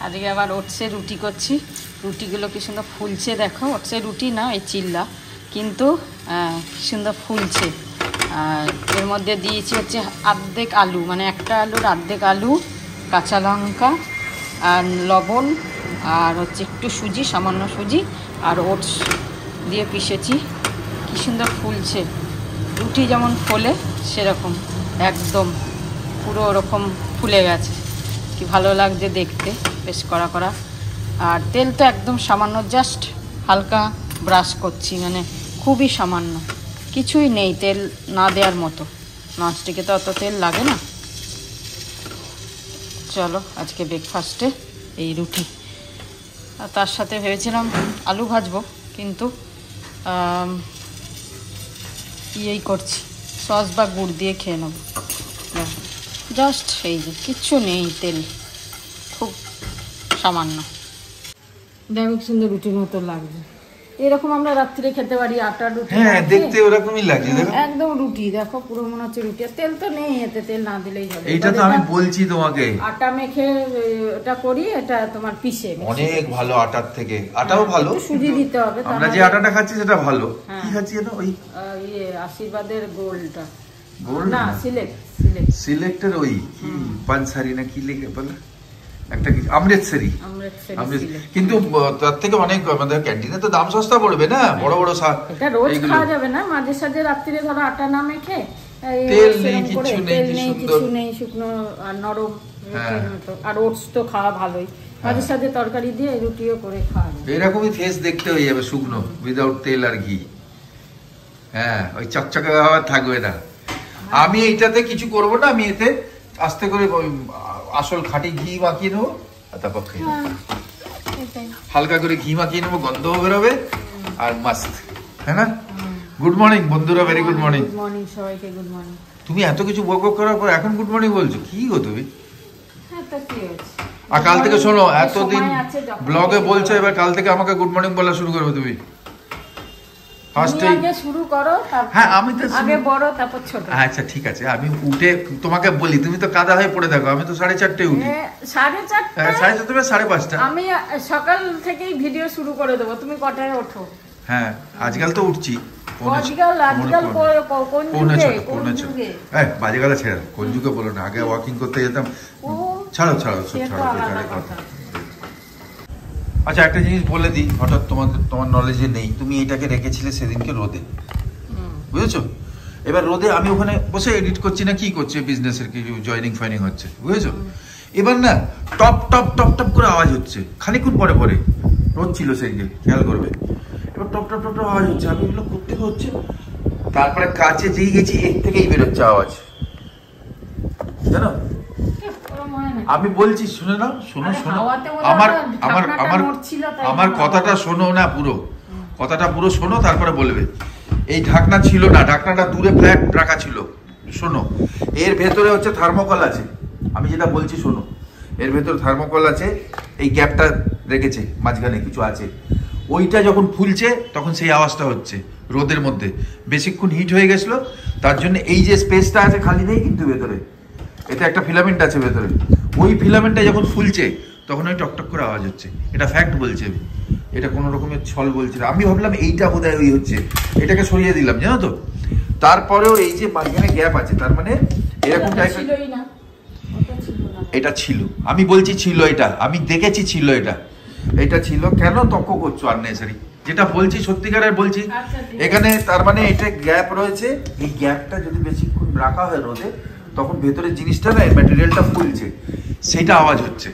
আজকে আবার ওটসের রুটি করছি। রুটিগুলো কি সুন্দর ফুলছে দেখো। ওটসের রুটি না, এই চিল্লা, কিন্তু কি সুন্দর ফুলছে। আর এর মধ্যে দিয়েছি হচ্ছে অর্ধেক আলু, মানে একটা আলুর অর্ধেক আলু, কাঁচা লঙ্কা আর লবণ, আর হচ্ছে একটু সুজি, সামান্য সুজি আর ওটস দিয়ে পিষেছি। কি সুন্দর ফুলছে, রুটি যেমন ফোলে সেরকম একদম পুরো ওরকম ফুলে গেছে। কি ভালো লাগছে দেখতে, বেশ কড়া কড়া। আর তেল তো একদম সামান্য, জাস্ট হালকা ব্রাশ করছি, মানে খুবই সামান্য, কিছুই নেই তেল না দেওয়ার মতো। ননস্টিকে তো অত তেল লাগে না। চলো আজকে ব্রেকফাস্টে এই রুটি, আর তার সাথে ভেবেছিলাম আলু ভাজবো, কিন্তু এই করছি সস বা গুড় দিয়ে খেয়ে নেব। জাস্ট এই যে কিচ্ছু নেই, তেল খুব সামান্য। দেখো সুন্দর রুটির মতো লাগছে। এরকম আমরা রাত্রে খেতে পারি, আটার রুটি। হ্যাঁ, দেখতে ওরকমই লাগছে। দেখো একদম রুটি, দেখো পুরো মনে হচ্ছে রুটি। আর তেল তো নেই এতে, তেল না দিলেই হবে। এইটা তো আমি বলছি তোমাকে, আটা মেখে এটা করি, এটা তোমার পিষে অনেক ভালো আটার থেকে। আটাও ভালো, সুজি দিতে হবে। আমরা যে আটাটা খাচ্ছি সেটা ভালো। কি খাচ্ছি এটা? ওই আশীর্বাদের গোলটা, গোল না সিলেক্টের ওই পানসারি না কি লেগে বলে একটা কিছু, অমৃতসরি। কিন্তু তার থেকে অনেক আমাদের ক্যান্টিনে তো দাম সস্তা পড়বে না, বড় বড় এটা রোজ খাওয়া যাবে না, মাঝে সাঝে রাত্রিরে ধরো আটা না মেখে, তেল নেই কিছু নেই, কিছু নেই, শুকনো আর নরম। আর ওটস তো খাওয়া ভালোই, মাঝে সাঝে তরকারি দিয়ে রুটিও করে খাওয়া যাবে। এরকমই ফেস দেখতে হয়ে যাবে, শুকনো, উইদাউট তেল আর ঘি। হ্যাঁ, ওই চকচকে খাবার থাকবে না। আমি এইটাতে কিছু করবো না, আমি এতে আস্তে করে আসল খাঁটি ঘি মাখিয়ে নেবো, তারপর খেয়ে নেবো। হালকা করে ঘি মাখিয়ে নেবো, গন্ধও বেরোবে আর মাস্ত, হ্যাঁ না? গুড মর্নিং বন্ধুরা, very good morning. Good morning সবাইকে, গুড মর্নিং। তুমি এত কিছু বক বক করার পর এখন গুড মর্নিং বলছো, কি গো তুমি? হ্যাঁ, তা কি হয়েছে? আর কাল থেকে শোনো, এতদিন ব্লগে বলছো, এবার কাল থেকে আমাকে গুড মর্নিং বলা শুরু করবে তুমি। শুরু করো, হ্যাঁ আমি তো আগে বড় তারপর ছোট। আচ্ছা ঠিক আছে, আমি উঠে তোমাকে বলি, তুমি তো কাদা হয়ে পড়ে দেখো। আমি তো 4:30 উঠি। 4:30 5:30। আমি সকাল থেকেই ভিডিও শুরু করে দেবো, তুমি কটায় ওঠো? হ্যাঁ, আজকাল তো উঠছি বাজে গেলা ছেড়ে, কোন যুগে বলো না। আগে ওয়াকিং করতে যেতাম। ছাড়ো ছাড়ো ছাড়ো। আচ্ছা একটা জিনিস বলে দিই, হঠাৎ তোমার নলেজে নেই, তুমি এটাকে রেখেছিলে সেদিনকে রোদে, বুঝেছো? এবার রোদে আমি ওখানে বসে এডিট করছি না কি করছি, বিজনেসের কিছু জয়নিং ফাইনিং হচ্ছে, বুঝেছো? এবার না টপ টপ টপ টপ করে আওয়াজ হচ্ছে, খানিকক্ষণ পরে পরে। রোদ ছিল সেদিকে, খেয়াল করবে। এবার টপ টপ টপ টপ আওয়াজ হচ্ছে, আমি এগুলো করতে হচ্ছে। তারপরে কাছে যেই গেছি, এর থেকেই বেরোচ্ছে আওয়াজ, জানো? আমি বলছি শুনে নাও, শোনো শোনো, আমার কথাটা শোনো না, পুরো কথাটা পুরো শোনো, তারপরে বলবে। এই ঢাকনা ছিল না, ঢাকনাটা দূরে ফ্ল্যাট রাখা ছিল। শোনো, এর ভেতরে হচ্ছে থার্মোকল আছে। আমি যেটা বলছি শোনো, এর ভেতরে থার্মোকল আছে, এই গ্যাপটা রেখেছে, মাঝখানে কিছু আছে। ওইটা যখন ফুলছে তখন সেই আওয়াজটা হচ্ছে রোদের মধ্যে। বেশিক্ষণ হিট হয়ে গেছিলো, তার জন্য এই যে স্পেসটা আছে খালি নেই, কিন্তু ভেতরে এতে একটা ফিলামেন্ট আছে ভেতরে। ওই ফিলামেন্টটা যখন ফুলছে তখন ওই টকটক করে আওয়াজ হচ্ছে। এটা ফ্যাক্ট বলছে, এটা কোনো রকমের ছল বলছে না। আমি ভাবলাম এইটা বোধহয় ওই হচ্ছে, এটাকে সরিয়ে দিলাম, জানো তো? তারপরেও এই যে মাঝখানে গ্যাপ আছে, তার মানে এরকম টাইপের এটা ছিল। আমি বলছি ছিল, এটা আমি দেখেছি ছিল, এটা ছিল। কেন তর্ক করছো আননেসারি? যেটা বলছি সত্যিকারের বলছি। এখানে তার মানে এটা গ্যাপ রয়েছে, এই গ্যাপটা যদি বেশিক্ষণ রাখা হয় রোদে, তখন ভেতরের জিনিসটা না, ম্যাটেরিয়ালটা ফুলছে, সেটা আওয়াজ হচ্ছে।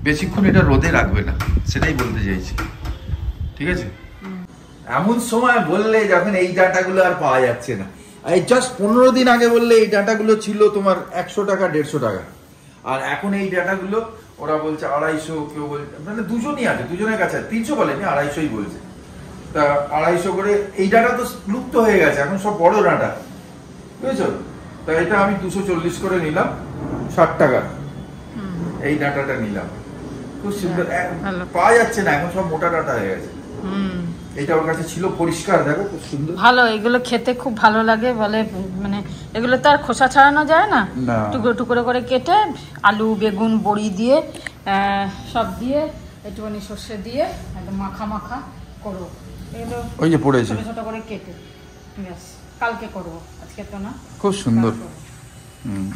বেশিক্ষণ এটা রোদে রাখবে না, সেটাই বলতে চাইছি, ঠিক আছে? এমন সময় বললে যখন এই ডাটাগুলো আর পাওয়া যাচ্ছে না। এই জাস্ট 15 দিন আগে বললে এই ডাটাগুলো ছিল তোমার 100 টাকা 150 টাকা, আর এখন এই ডাটাগুলো ওরা বলছে 250, কেউ বলছে, মানে দুজনই আছে, দুজনের কাছে 300 বলেনি, 250ই বলছে। তা 250 করে। এই ডাটা তো লুপ্ত হয়ে গেছে, এখন সব বড় ডাটা, বুঝেছো? তা এটা আমি 240 করে নিলাম, 60 টাকা এই ডাটাটা নিলাম। খুব সুন্দর, পাওয়া যাচ্ছে না এখন, সব মোটা ডাটা হয়ে গেছে। এটা ওর কাছে ছিল পরিষ্কার, দেখো খুব সুন্দর। ভালো, এগুলো খেতে খুব ভালো লাগে বলে, মানে এগুলো তো আর খোসা ছাড়ানো যায় না, টুকরো টুকরো করে কেটে আলু বেগুন বড়ি দিয়ে সব দিয়ে একটুখানি সর্ষে দিয়ে একদম মাখা মাখা করবো। এগুলো ওই যে পড়েছে ছোট ছোট করে কেটে, ব্যাস কালকে করবো, আজকে তো না। খুব সুন্দর।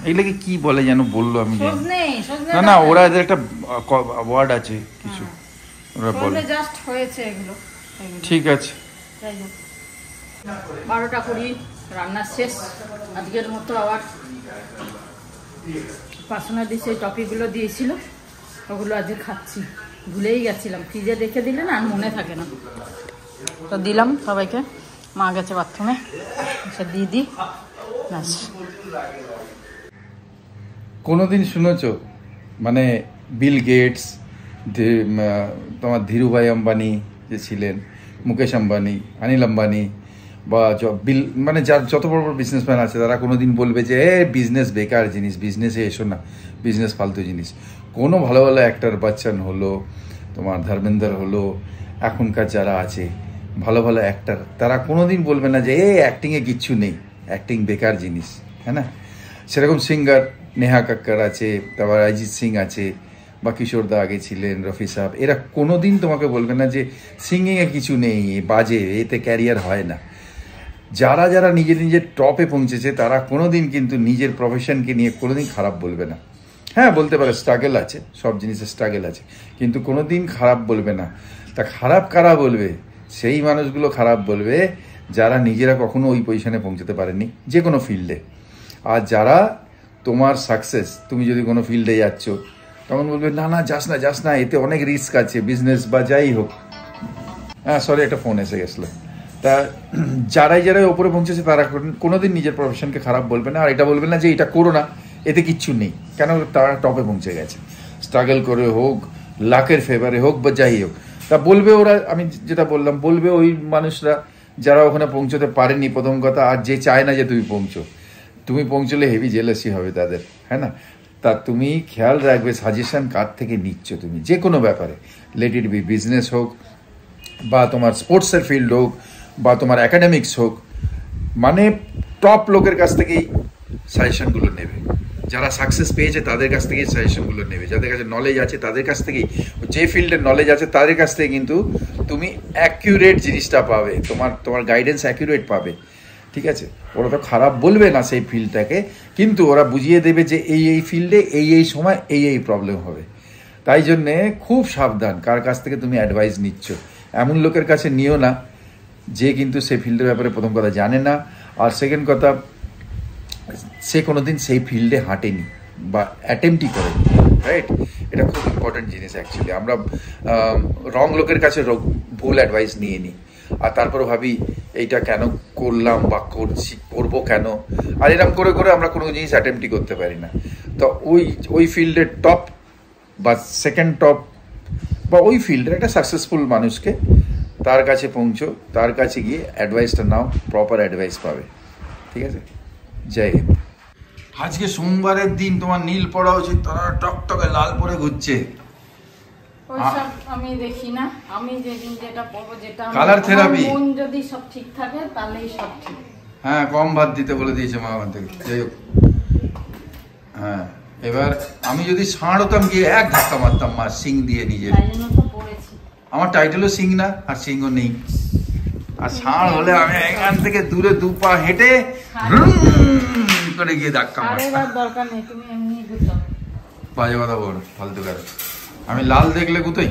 এগুলোকে কি বলে যেন বললো, আমি না না, ওরা এদের একটা ওয়ার্ড আছে কিছু, ওরা বলে জাস্ট হয়েছে এগুলো। ঠিক আছে, 12টা 20 রান্না শেষ আজকের মতো। আবার পার্সোনালি সেই টপিকগুলো দিয়েছিল, ওগুলো আজকে খাচ্ছি, ভুলেই গেছিলাম, ফ্রিজে রেখে দিলে না আর মনে থাকে না, তো দিলাম সবাইকে। মা গেছে বাথরুমে, সে দিয়ে দিই ব্যাস। কোনোদিন শুনেছ মানে বিল গেটস, তোমার ধীরুভাই আম্বানি যে ছিলেন, মুকেশ আম্বানি, অনিল আম্বানি বা বিল, মানে যার যত বড় বড় বিজনেসম্যান আছে তারা কোনোদিন বলবে যে বিজনেস বেকার জিনিস, বিজনেসে এসো না, বিজনেস ফালতু জিনিস। কোনো ভালো ভালো অ্যাক্টর, বচ্চন হলো, তোমার ধর্মেন্দ্র হলো, এখনকার যারা আছে ভালো ভালো অ্যাক্টর, তারা কোনোদিন বলবে না যে অ্যাক্টিংয়ে কিচ্ছু নেই, অ্যাক্টিং বেকার জিনিস, হ্যাঁ না? সেরকম সিঙ্গার নেহা কাক্কর আছে, তারপর অরিজিৎ সিং আছে, বা কিশোর দা আগে ছিলেন, রফি সাহেব, এরা কোনোদিন তোমাকে বলবে না যে সিঙ্গিংয়ে কিছু নেই, বাজে, এতে ক্যারিয়ার হয় না। যারা যারা নিজের নিজের টপে পৌঁছেছে তারা কোনোদিন কিন্তু নিজের প্রফেশনকে নিয়ে কোনোদিন খারাপ বলবে না। হ্যাঁ, বলতে পারে স্ট্রাগল আছে, সব জিনিসের স্ট্রাগল আছে, কিন্তু কোনোদিন খারাপ বলবে না। তা খারাপ কারা বলবে? সেই মানুষগুলো খারাপ বলবে যারা নিজেরা কখনো ওই পজিশনে পৌঁছতে পারেনি যে কোনো ফিল্ডে। আর যারা তোমার সাকসেস, তুমি যদি কোনো ফিল্ডে যাচ্ছ তখন বলবে না না যাস না, এতে অনেক রিস্ক আছে, বিজনেস বা যাই হোক। হ্যাঁ সরি, একটা ফোন এসে গেছিলো। তা যারাই ওপরে পৌঁছেছে তারা কোনোদিন নিজের প্রফেশনকে খারাপ বলবে না, আর এটা বলবে না যে এটা করো না, এতে কিচ্ছু নেই, কেন তারা টপে পৌঁছে গেছে, স্ট্রাগল করে হোক, লাকের ফেভারে হোক বা যাই হোক। তা বলবে ওরা, আমি যেটা বললাম, বলবে ওই মানুষরা যারা ওখানে পৌঁছতে পারেনি প্রথম কথা, আর যে চায় না যে তুমি পৌঁছলে হেভি জেলাসি হবে তাদের, হ্যাঁ না? তা তুমি খেয়াল রাখবে সাজেশন কার থেকে নিচ্ছ তুমি, যে কোনো ব্যাপারে, লেট ইট বি বিজনেস হোক বা তোমার স্পোর্টসের ফিল্ড হোক বা তোমার অ্যাকাডেমিক্স হোক, মানে টপ লোকের কাছ থেকেই সাজেশনগুলো নেবে, যারা সাকসেস পেয়েছে তাদের কাছ থেকেই সাজেশনগুলো নেবে, যাদের কাছে নলেজ আছে তাদের কাছ থেকেই, যে ফিল্ডের নলেজ আছে তাদের কাছ থেকে কিন্তু তুমি অ্যাকিউরেট জিনিসটা পাবে, তোমার গাইডেন্স অ্যাকিউরেট পাবে, ঠিক আছে? ওরা তো খারাপ বলবে না সেই ফিল্ডটাকে, কিন্তু ওরা বুঝিয়ে দেবে যে এই ফিল্ডে এই সময় এই প্রবলেম হবে। তাই জন্যে খুব সাবধান কার কাছ থেকে তুমি অ্যাডভাইস নিচ্ছ। এমন লোকের কাছে নিও না যে কিন্তু সেই ফিল্ডের ব্যাপারে প্রথম কথা জানে না, আর সেকেন্ড কথা সে কোনোদিন সেই ফিল্ডে হাঁটেনি বা অ্যাটেম্পটই করেনি, রাইট? এটা খুব ইম্পর্টেন্ট জিনিস অ্যাকচুয়ালি। আমরা রং লোকের কাছে ভুল অ্যাডভাইস নিয়ে নিই, আর তারপরে ভাবি এইটা কেন করলাম বা করবো কেন, আর এরকম করে করে আমরা কোনো জিনিস অ্যাটেম্পটই করতে পারি না। তো ওই ফিল্ডের টপ বা সেকেন্ড টপ বা ওই ফিল্ডের একটা সাকসেসফুল মানুষকে তার কাছে পৌঁছো, তার কাছে গিয়ে অ্যাডভাইসটা নাও, প্রপার অ্যাডভাইস পাবে, ঠিক আছে? জয় হিন্দ। আজকে সোমবারের দিন, তোমার নীল পড়া উচিত, তারা টকটকে লাল পরে ঘুরছে। আমি দেখি না, আমি যেদিন যেটা পড়বো, যেটা কালার থেরাপি, মন যদি সব ঠিক থাকে তাহলেই সব ঠিক। হ্যাঁ, কম ভাত দিতে বলে দিয়েছে মা ওখান থেকে, যাই হোক। হ্যাঁ, এবার আমি যদি ষাঁড় হতাম গিয়ে এক ধাক্কা মারতাম মা সিং দিয়ে নিজের। আমার টাইটেলও সিং না, আর সিংও নেই, আর ষাঁড় হলে আমি এখান থেকে দূরে 2 পা হেঁটে করে গিয়ে ধাক্কা মারতাম। দরকার নেই, তুমি এমনি গুতো। বাজে কথা বল, ফালতু করে। আমি লাল দেখলে গুতোই,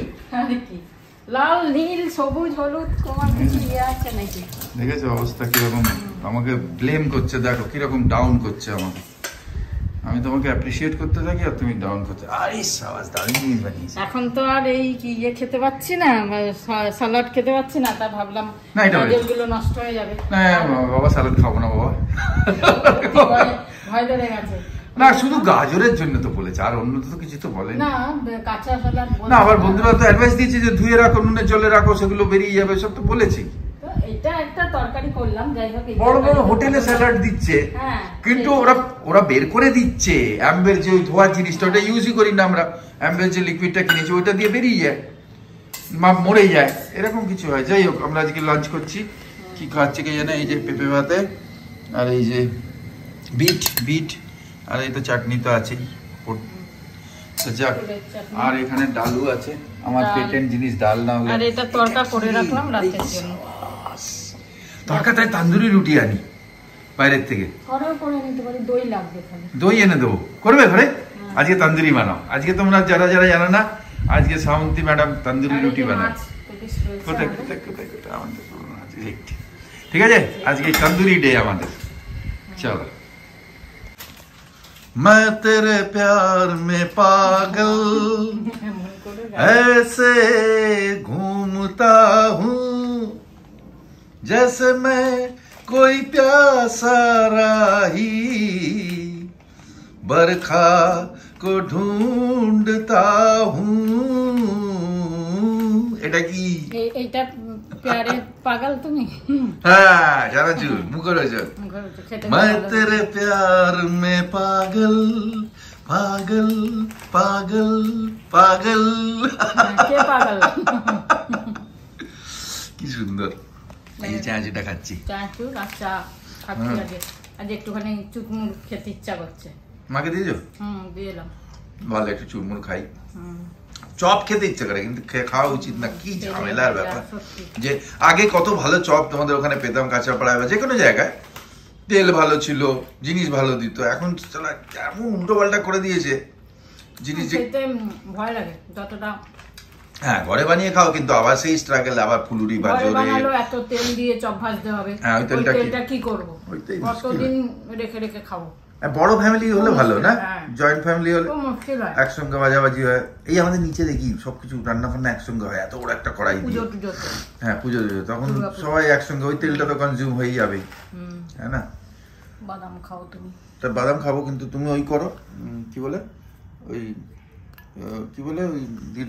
লাল নীল সবুজ হলুদ, তোমার কিছু ইয়ে আছে নাকি? দেখেছো অবস্থা কিরকম, আমাকে ব্লেম করছে, দেখো কিরকম ডাউন করছে আমাকে। আমি তোমাকে অ্যাপ্রিশিয়েট করতে থাকি আর তুমি ডাউন করতে। আরে সাবাস, দারুণ বানিয়েছে। এখন তো আর এই কি ইয়ে খেতে পাচ্ছি না, স্যালাড খেতে পাচ্ছি না, তা ভাবলাম না এটা গাজরগুলো নষ্ট হয়ে যাবে। না বাবা, স্যালাড খাবো না বাবা, ভয় ধরে গেছে। না শুধু গাজরের জন্য তো বলেছে, আর অন্য তো কিছু তো বলেনি। না কাঁচা স্যালাড না, আবার বন্ধুরা তো অ্যাডভাইস দিয়েছে যে ধুয়ে রাখো, নুনের জলে রাখো, সেগুলো বেরিয়ে যাবে, সব তো বলেছি। এটা একটা তরকারি করলাম, যাই হোক। বড় বড় হোটেলে স্যালাড দিচ্ছে, কিন্তু ওরা বের করে দিচ্ছে অ্যাম্বের যে ওই ধোয়ার জিনিসটা, ওটা ইউজই করি না আমরা, অ্যাম্বের যে লিকুইডটা কিনেছি ওইটা দিয়ে বেরিয়ে যায়। মা মরে যায়, এরকম কিছু হয়। যাই হোক, আমরা আজকে লাঞ্চ করছি। কি খাচ্ছে কে জানে, এই যে পেঁপে ভাতে আর এই যে বিট আর এই তো চাটনি তো আছেই। যাক, আর এখানে ডালু আছে, আমার পেটেন্ট জিনিস, ডাল না হলে। আর এটা তরকা করে রাখলাম রাতের জন্য। তরকা তাই তান্দুরি রুটি আনি বাইরের থেকে, দই লাগবে, দই এনে দেবো, করবে ঘরে? আজকে তান্দুরি বানাও। আজকে তোমরা যারা যারা জানো না, আজকে শ্রাবন্তী ম্যাডাম তান্দুরি রুটি বানায়। কোথায় কোথায় কোথায় কোথায় আমাদের, ঠিক আছে, আজকে তন্দুরি ডে আমাদের। চলো। मैं तेरे प्यार में पागल ऐसे घूमता हूँ जैसे मैं कोई प्यासा राही बरखा को ढूंढता हूँ। এটা কি? এইটা প্যারে পাগল তুমি? হ্যাঁ, জানা চুল মুখরোচক। मैं तेरे प्यार में पागल पागल पागल पागल। কে পাগল? কি সুন্দর। এই চাঁচুটা খাচ্ছি, চাঁচু আর চা খাচ্ছি। আজ একটুখানি চুরমুর খেতে ইচ্ছা করছে। মাকে দিয়েছো? দিয়ে এলাম। ভালো, একটু চুরমুর খাই। চপ খেতে ইচ্ছে করে, কিন্তু খাওয়া উচিত না, কি ঝামেলার ব্যাপার। যে আগে কত ভালো চপ তোমাদের ওখানে পেতাম, কাঁচাপাড়ায় বা যে কোনো জায়গায়, তেল ভালো ছিল, জিনিস ভালো দিত। এখন এমন উল্টো পাল্টা করে দিয়েছে জিনিস, ভয় লাগে যতটা। হ্যাঁ, ঘরে বানিয়ে খাও, কিন্তু আবার সেই স্ট্রাগল, আবার ফুলুরি বা জোরে এত তেল দিয়ে চপ ভাজতে হবে। হ্যাঁ, ওই তেলটা কি করবো, কতদিন রেখে রেখে খাবো। বড় ফ্যামিলি হলে ভালো না, জয়েন্ট ফ্যামিলি হলে একসঙ্গে বাজাবাজি হয়। এই আমাদের নিচে দেখি সবকিছু রান্না ফান্না একসঙ্গে হয়, এত বড় একটা কড়াই দিয়ে। হ্যাঁ, পুজো তখন সবাই একসঙ্গে, ওই তেলটা তো কনজিউম হয়ে যাবে, হ্যাঁ না? বাদাম খাও তুমি? তা বাদাম খাবো, কিন্তু তুমি ওই করো, কি বলে ওই কি বলে,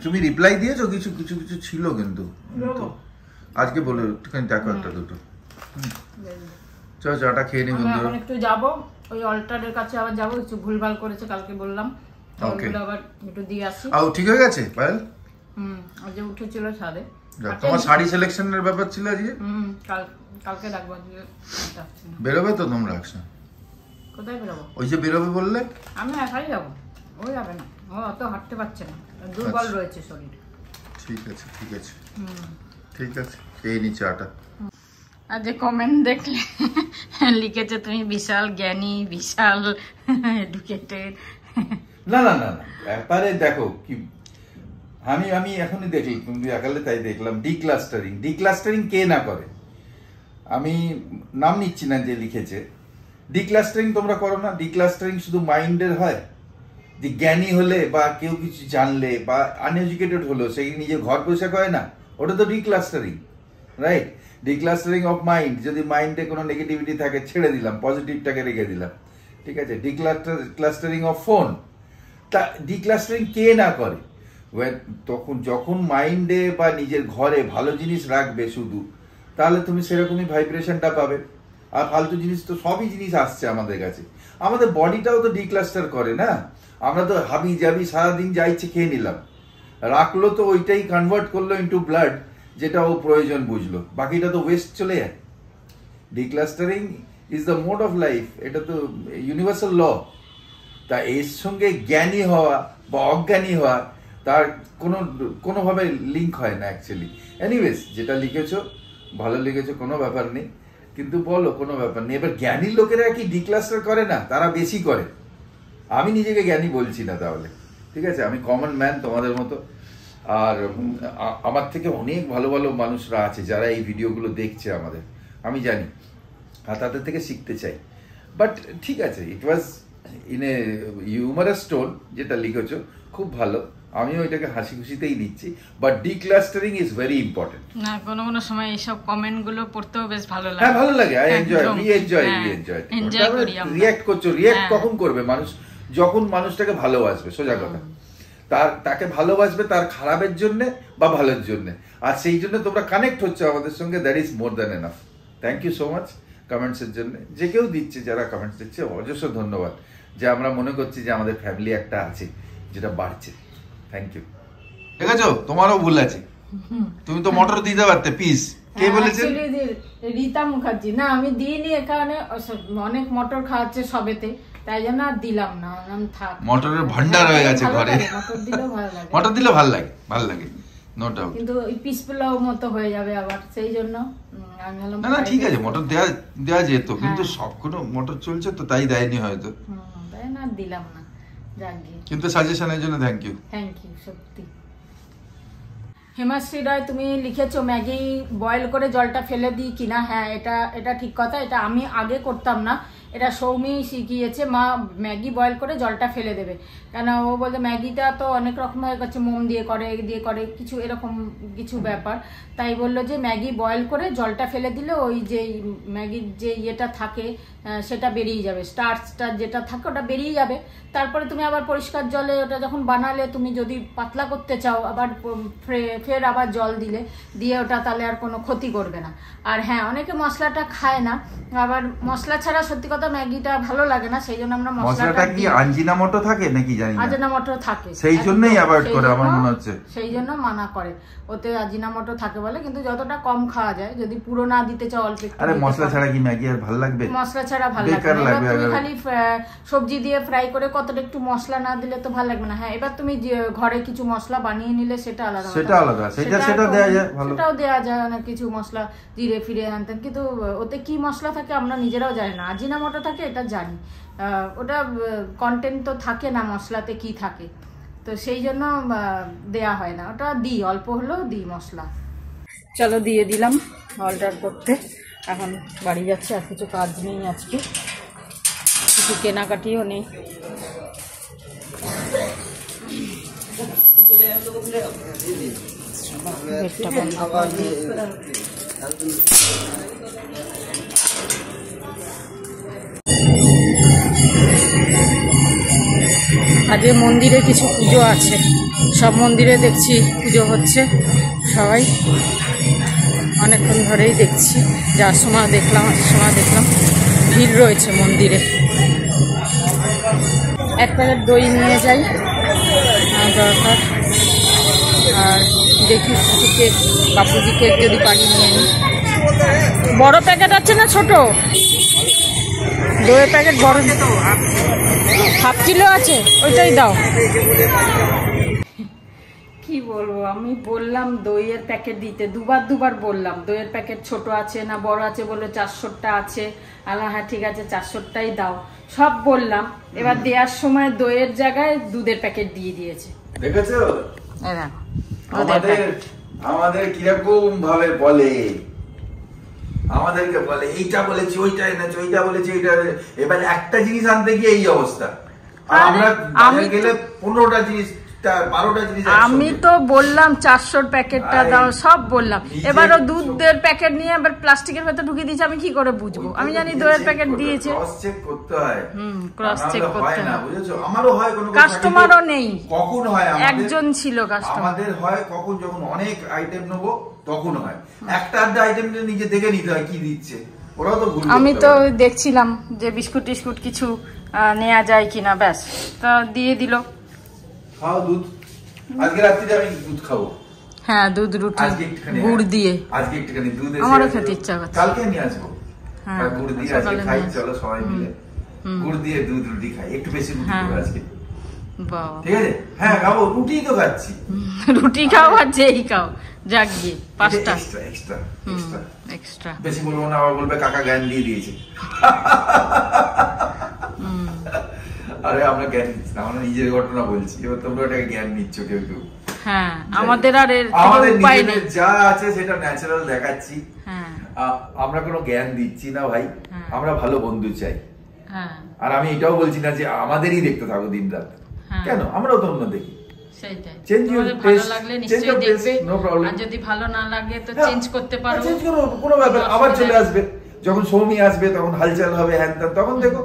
তুমি রিপ্লাই দিয়েছো কিছু কিছু কিছু ছিল, কিন্তু আজকে বলে একটুখানি দেখো একটা দুটো। চলো চাটা খেয়ে নি বন্ধু। একটু যাবো ওই অল্টারের কাছে, আবার যাবো, কিছু ভুলভাল করেছে কালকে বললাম, আবার একটু দিয়ে আসি। ঠিক হয়ে গেছে পায়েল? আজ উঠেছিল ছাদে। তোমার শাড়ি সিলেকশনের ব্যাপার ছিল আজকে? কালকে রাখবো, বেরোবে তো তোমরা একসাথে? কোথায় বেরোবো? ওই যে বেরোবে বললে। আমি একাই যাবো, ও যাবে না, ও অত হাঁটতে পারছে না, দুর্বল রয়েছে শরীর। ঠিক আছে ঠিক আছে ঠিক আছে, খেয়ে নি চাটা। আর যে কমেন্ট দেখলে লিখেছে তুমি বিশাল জ্ঞানী, বিশাল এডুকেটেড। না না না না, ব্যাপারে দেখো কি, আমি এখনই দেখি, তুমি দেখালে তাই দেখলাম। ডিক্লাস্টারিং কে না করে? আমি নাম নিচ্ছি না যে লিখেছে। ডিক্লাস্টারিং তোমরা করো না? ডিক্লাস্টারিং শুধু মাইন্ডের হয়? যে জ্ঞানী হলে বা কেউ কিছু জানলে বা আনএডুকেটেড হলো, সে নিজের ঘর পরিষ্কার করে না? ওটা তো ডিক্লাস্টারিং, রাইট? ডিক্লাস্টারিং অফ মাইন্ড, যদি মাইন্ডে কোনো নেগেটিভিটি থাকে ছেড়ে দিলাম, পজিটিভটাকে রেখে দিলাম, ঠিক আছে? ডিক্লাস্টারিং অফ ফোন, তা ডিক্লাস্টারিং কে না করে? তখন যখন মাইন্ডে বা নিজের ঘরে ভালো জিনিস রাখবে শুধু, তাহলে তুমি সেরকমই ভাইব্রেশনটা পাবে। আর ফালতু জিনিস তো সবই জিনিস আসছে আমাদের কাছে। আমাদের বডিটাও তো ডিক্লাস্টার করে না? আমরা তো হাবি জাবি সারাদিন যা ইচ্ছে খেয়ে নিলাম, রাখলো তো ওইটাই কনভার্ট করলো ইন্টু ব্লাড, যেটা ও প্রয়োজন বুঝলো, বাকিটা তো ওয়েস্ট চলে যায়। Decluttering is the mode of life, এটা তো ইউনিভার্সাল ল। তা এর সঙ্গে জ্ঞানী হওয়া বা অজ্ঞানী হওয়া তার কোনোভাবে লিঙ্ক হয় না অ্যাকচুয়ালি। এনিওয়েজ, যেটা লিখেছো ভালো লিখেছো, কোনো ব্যাপার নেই, কিন্তু বলো কোনো ব্যাপার নেই। এবার জ্ঞানী লোকেরা কি ডিক্লাস্টার করে না? তারা বেশি করে। আমি নিজেকে জ্ঞানী বলছি না তাহলে, ঠিক আছে? আমি কমন ম্যান তোমাদের মতো। আর আমার থেকে অনেক ভালো ভালো মানুষরা আছে যারা এই ভিডিওগুলো দেখছে আমাদের, আমি জানি, আর তাদের থেকে শিখতে চাই। বাট ঠিক আছে, it was in a humorous tone, যেটা লিখেছো খুব ভালো, আমিও এটাকে হাসি খুশিতেই দিচ্ছি। But decluttering is very important. না, কোনো কোনো সময় এইসব কমেন্ট গুলো পড়তেও বেশ ভালো লাগে। হ্যাঁ, ভালো লাগে। I enjoy, we enjoy react করছো। রিঅ্যাক্ট কখন করবে মানুষ? যখন মানুষটাকে ভালোবাসবে, সোজা কথা। তাকে ভালোবাসবে তার খারাপের জন্য বা ভালোর জন্য, আর সেই জন্য তোমরা কানেক্ট হচ্ছে আমাদের সঙ্গে, that is more than enough. Thank you so much কমেন্টসের জন্য। যে কেউ দিচ্ছে, যারা কমেন্টস দিচ্ছে, অজস্র ধন্যবাদ। যে আমরা মনে করছি যে আমাদের ফ্যামিলি একটা আছে যেটা বাড়ছে। Thank you. ঠিক আছে, তোমারও ভুল আছে, তুমি তো মটর দিতে পারতে পিস। কে বলেছে? রীতা মুখার্জি। না আমি দিইনি, এখানে অনেক মটর খাওয়াচ্ছে সবেতে, তাই জন্য আর দিলাম না। থাক, মটরের ভান্ডার হয়ে গেছে ঘরে। মটর দিলেও ভালো লাগে, মটর দিলে ভালো লাগে, ভালো লাগে, নো ডাউট। কিন্তু ওই পিস পোলাও মতো হয়ে যাবে আবার, সেই জন্য আমি বললাম না না ঠিক আছে, মটর দেওয়া যেত, কিন্তু সবগুলো মটর চলছে তো তাই দেয়নি হয়তো, তাই না দিলাম না। যাক গিয়ে, কিন্তু সাজেশনের জন্য থ্যাংক ইউ। থ্যাংক ইউ সত্যি। হেমাশ্রী রায়, তুমি লিখেছো ম্যাগি বয়েল করে জলটা ফেলে দিই কিনা। হ্যাঁ, এটা ঠিক কথা। এটা আমি আগে করতাম না, এটা সৌমি শিখিয়েছে। মা ম্যাগি বয়েল করে জলটা ফেলে দেবে, কেন ও বলতে ম্যাগিটা তো অনেক রকম হয়ে গেছে, মোম দিয়ে করে, এগ দিয়ে করে, কিছু এরকম কিছু ব্যাপার। তাই বললো যে ম্যাগি বয়েল করে জলটা ফেলে দিলে ওই যে ম্যাগির যে ইয়েটা থাকে সেটা বেরিয়ে যাবে, স্টার্চটা যেটা থাকে ওটা বেরিয়ে যাবে। তারপরে তুমি আবার পরিষ্কার জলে ওটা যখন বানালে, তুমি যদি পাতলা করতে চাও আবার ফের আবার জল দিয়ে ওটা তাহলে আর কোনো ক্ষতি করবে না। আর হ্যাঁ, অনেকে মশলাটা খায় না, আবার মশলা ছাড়া সত্যি কথা ম্যাগিটা ভালো লাগে না, সেই জন্য আমরা মশলাটা কি আজিনামোটো থাকে নাকি জানি না, আজিনামোটো থাকে, সেই জন্যই অ্যাভয়েড করে আমার মনে হচ্ছে, সেই জন্য মানা করে, ওতে আজিনামোটো থাকে বলে। কিন্তু যতটা কম খাওয়া যায়, যদি পুরো না দিতে চাও অল্প একটু। আরে মশলা ছাড়া কি ম্যাগি আর ভালো লাগবে? মশলা ছাড়া ভালো লাগবে না। এবার তুমি খালি সবজি দিয়ে ফ্রাই করে কতটা একটু মশলা না দিলে তো ভালো লাগবে না। হ্যাঁ, এবার তুমি ঘরে কিছু মশলা বানিয়ে নিলে সেটা আলাদা, সেটা আলাদা, সেটা দেওয়া যায়, ভালো, সেটাও দেওয়া যায় অনেক কিছু মশলা, জিরে ফিরে আনতেন, কিন্তু ওতে কি মশলা থাকে আমরা নিজেরাও জানি না। আজিনামোটো থাকে এটা জানি, ওটা কন্টেন্ট তো থাকে না মশলাতে কি থাকে, তো সেই জন্য দেয়া হয় না। ওটা দিই, অল্প হলেও দিই মশলা। চলো দিয়ে দিলাম অর্ডার করতে। এখন বাড়ি যাচ্ছে, আর কিছু কাজ নেই আজকে, কিছু কেনাকাটিও নেই। আজকে মন্দিরে কিছু পুজো আছে, সব মন্দিরে দেখছি পুজো হচ্ছে, সবাই অনেকক্ষণ ধরেই দেখছি, যার সময় দেখলাম ভিড় রয়েছে মন্দিরে। এক প্যাকেট দই নিয়ে যাই দরকার, আর দেখি কেক, বাপুজি কেক যদি পারি নিয়ে নিই। বড় প্যাকেট আছে না ছোট? দইয়ের প্যাকেট বড়, হাফ কিলো আছে, ওইটাই দাও। কি বলবো, আমি বললাম দইয়ের প্যাকেট দিতে, দুবার বললাম দইয়ের প্যাকেট ছোট আছে না বড় আছে, বললো 400টা আছে। আল্লাহ হ্যাঁ ঠিক আছে 400টাই দাও, সব বললাম। এবার দেওয়ার সময় দইয়ের জায়গায় দুধের প্যাকেট দিয়ে দিয়েছে। দেখেছো আমাদের কিরকম ভাবে বলে, আমাদেরকে বলে এইটা বলেছি ওইটা এনেছে, ওইটা বলেছি ওইটা। এবার একটা জিনিস আনতে গিয়ে এই অবস্থা, আমরা গেলে 15টা জিনিস, 12টা জিনিস। আমি তো বললাম 400 প্যাকেটটা দাও, সব বললাম। এবারও দুধের প্যাকেট নিয়ে আবার প্লাস্টিকের ভেতর ঢুকিয়ে দিয়েছে, আমি কি করে বুঝবো? আমি জানি দইয়ের প্যাকেট দিয়েছে, ক্রস চেক করতে হয়। ক্রস চেক করতে হয়, বুঝেছো? আমারও হয়, কোনো কাস্টমারও নেই, কখন হয় একজন ছিল কাস্টমার। আমাদের হয় কখন, যখন অনেক আইটেম নেবো তখন হয়। একটা আধটা আইটেম নিজে দেখে নিতে হয় কি দিচ্ছে, ওরাও তো ভুল। আমি তো দেখছিলাম যে বিস্কুট টিস্কুট কিছু নেওয়া যায় কিনা, ব্যাস তা দিয়ে দিল। খাও দুধ, আজকে রাত্রিতে আমি দুধ খাবো। হ্যাঁ, দুধ রুটি গুড় দিয়ে, আজকে একটুখানি দুধ, আমারও খেতে ইচ্ছা করছে। কালকে নিয়ে আসবো, গুড় দিয়ে আজকে খাই, চলো সবাই মিলে গুড় দিয়ে দুধ রুটি খাই, একটু বেশি রুটি খাবো আজকে। বাবা, ঠিক আছে, হ্যাঁ খাবো, রুটি তো খাচ্ছি। রুটি খাও আর যেই খাও, যাক গিয়ে 5টা এক্সট্রা বেশি বলবো না, আবার বলবে কাকা জ্ঞান দিয়ে দিয়েছে। আরে আমরা জ্ঞান নিচ্ছি না, আমরা নিজের ঘটনা বলছি, এবার তোমরা ওটাকে জ্ঞান নিচ্ছ কেউ কেউ। হ্যাঁ, আমাদের আর আমাদের নিজেদের যা আছে সেটা ন্যাচারাল দেখাচ্ছি। আমরা কোনো জ্ঞান দিচ্ছি না ভাই, আমরা ভালো বন্ধু চাই। আর আমি এটাও বলছি না যে আমাদেরই দেখতে থাকো দিন রাত, কেন? আমরাও তো অন্য দেখি। আবার চলে আসবে, যখন সৌমি আসবে তখন হালচাল হবে, হ্যান ত্যান, তখন দেখো,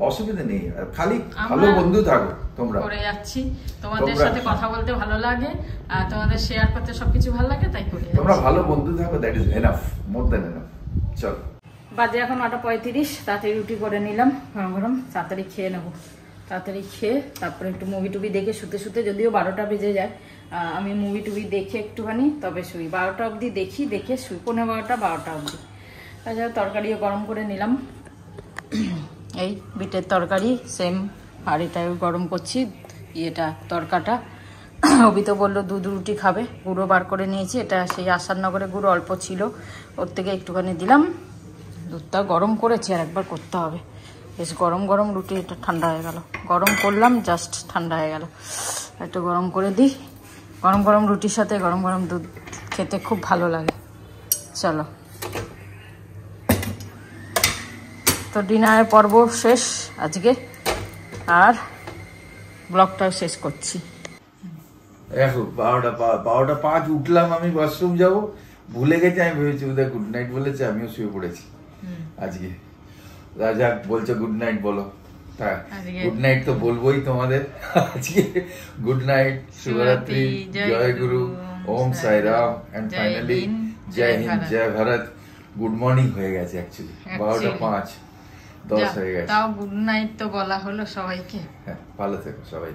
অসুবিধা নেই। খালি ভালো বন্ধু থাকো তোমরা। করে যাচ্ছি, তোমাদের সাথে কথা বলতে ভালো লাগে, আর তোমাদের শেয়ার করতে সবকিছু ভালো লাগে, তাই করে তোমরা ভালো বন্ধু থাকো, that is enough, more than enough. চল, বাজে এখন 8:35, তাড়াতাড়ি রুটি করে নিলাম গরম গরম, তাড়াতাড়ি খেয়ে নেবো। তাড়াতাড়ি খেয়ে তারপরে একটু মুভি টুভি দেখে শুতে যদিও 12টা বেজে যায়, আমি মুভি টুভি দেখে একটুখানি তবে শুই, 12টা অবধি দেখি, দেখে শুই 11:30-12টা অবধি। তাছাড়া তরকারিও গরম করে নিলাম, এই বিটের তরকারি সেম হাঁড়িটায় গরম করছি ইয়েটা তরকাটা। অভি তো বললো দুধ রুটি খাবে, গুঁড়ো বার করে নিয়েছি, এটা সেই আসারনগরে গুঁড়ো অল্প ছিল, ওর থেকে একটুখানি দিলাম। দুধটা গরম করেছি, আর একবার করতে হবে। বেশ গরম গরম রুটি, এটা ঠান্ডা হয়ে গেল, গরম করলাম জাস্ট ঠান্ডা হয়ে গেল। একটু গরম করে দিই, গরম গরম রুটির সাথে গরম গরম দুধ খেতে খুব ভালো লাগে। চলো, তো ডিনারের পর্ব শেষ আজকে, আর ব্লগটাও শেষ করছি। দেখো 12:05 উঠলাম, আমি ওয়াশরুম যাবো, ভুলে গেছি। আমি ভেবেছি ওদের গুড নাইট বলেছে, আমিও শুয়ে পড়েছি আজকে। রাজা বলছে গুড নাইট বলো, গুড নাইট তো বলবোই তোমাদের আজকে। গুড নাইট, শুভরাত্রি, জয় গুরু, ওম সাই রাম, এন্ড ফাইনালি জয় হিন্দ, জয় ভারত। গুড মর্নিং হয়ে গেছে অ্যাকচুয়ালি, 12:05-10 হয়ে গেছে। তাও গুড নাইট তো বলা হলো সবাইকে। হ্যাঁ, ভালো থেকো সবাই।